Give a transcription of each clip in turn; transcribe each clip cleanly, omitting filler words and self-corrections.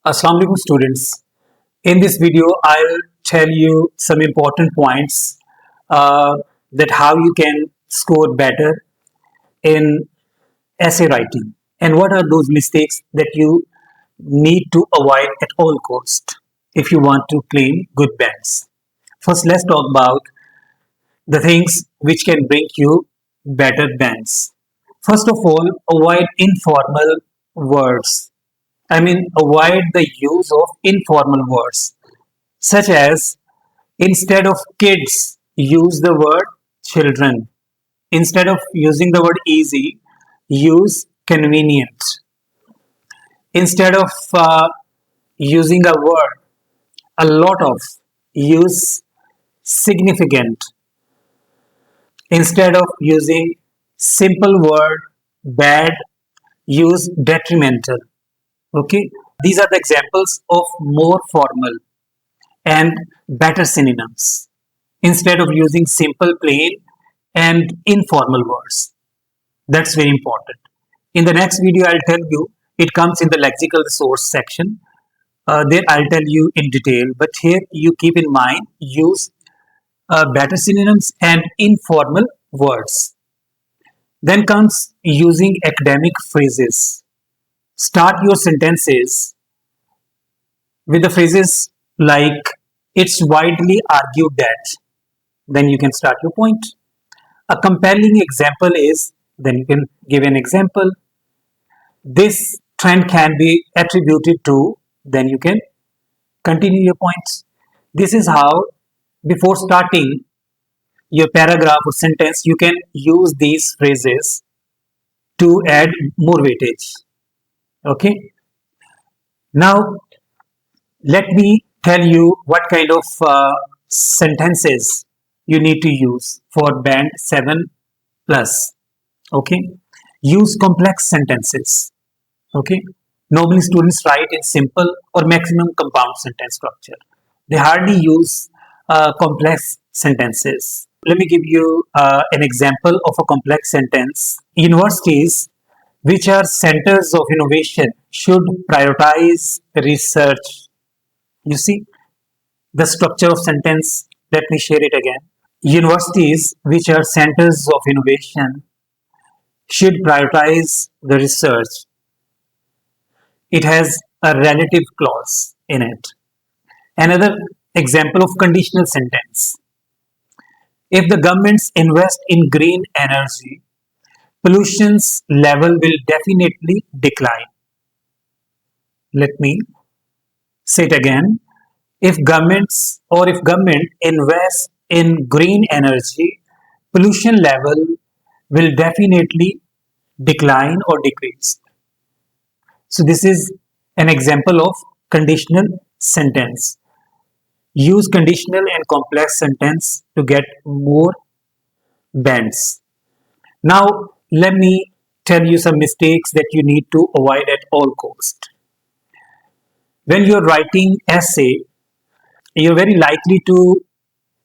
Assalamu alaikum students. In this video, I'll tell you some important points that how you can score better in essay writing and what are those mistakes that you need to avoid at all cost if you want to claim good bands. First, let's talk about the things which can bring you better bands. First of all, avoid informal words. Avoid the use of informal words, such as instead of kids, use the word children. Instead of using the word easy, use convenient. Instead of using a word, a lot of, use significant. Instead of using simple word, bad, use detrimental. Okay, these are the examples of more formal and better synonyms instead of using simple, plain, and informal words. That's very important. In the next video, I'll tell you, it comes in the lexical source section. There I'll tell you in detail, but here you keep in mind, use better synonyms and informal words. Then comes using academic phrases. Start your sentences with the phrases like, it's widely argued that, then you can start your point. A compelling example is, then you can give an example. This trend can be attributed to, then you can continue your points. This is how, before starting your paragraph or sentence, you can use these phrases to add more weightage. Okay. Now, let me tell you what kind of sentences you need to use for band 7 plus. Okay. Use complex sentences. Okay. Normally students write in simple or maximum compound sentence structure. They hardly use complex sentences. Let me give you an example of a complex sentence. Universities which are centers of innovation should prioritize research. You see the structure of sentence. Let me share it again. Universities which are centers of innovation should prioritize the research. It has a relative clause in it. Another example of conditional sentence. If the governments invest in green energy, pollution's level will definitely decline. Let me say it again. If government invests in green energy, pollution level will definitely decline or decrease. So this is an example of conditional sentence. Use conditional and complex sentence to get more bands. Now, let me tell you some mistakes that you need to avoid at all cost. When you're writing essay, you're very likely to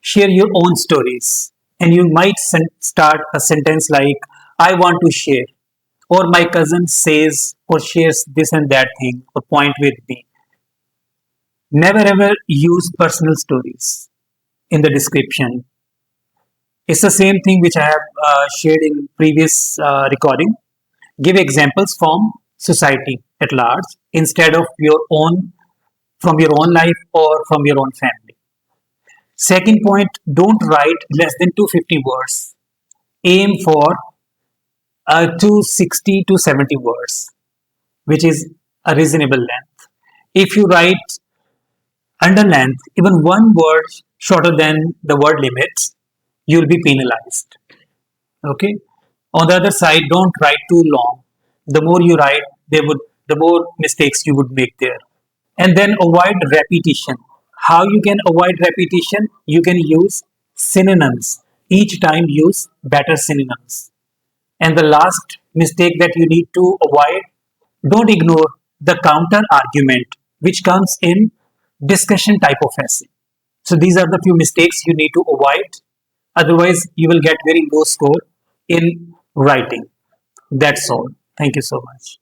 share your own stories, and you might start a sentence like, I want to share, or my cousin says or shares this and that thing or point with me. Never ever use personal stories in the description. It's the same thing which I have shared in previous recording. Give examples from society at large instead of from your own life or from your own family. Second point, don't write less than 250 words. Aim for 260 to 70 words, which is a reasonable length. If you write under length, even one word shorter than the word limits, you'll be penalized. Okay. On the other side, don't write too long. The more you write, the more mistakes you would make there. And then avoid repetition. How you can avoid repetition? You can use synonyms. Each time use better synonyms. And the last mistake that you need to avoid, don't ignore the counter argument which comes in discussion type of essay. So these are the few mistakes you need to avoid. Otherwise, you will get very low score in writing. That's all. Thank you so much.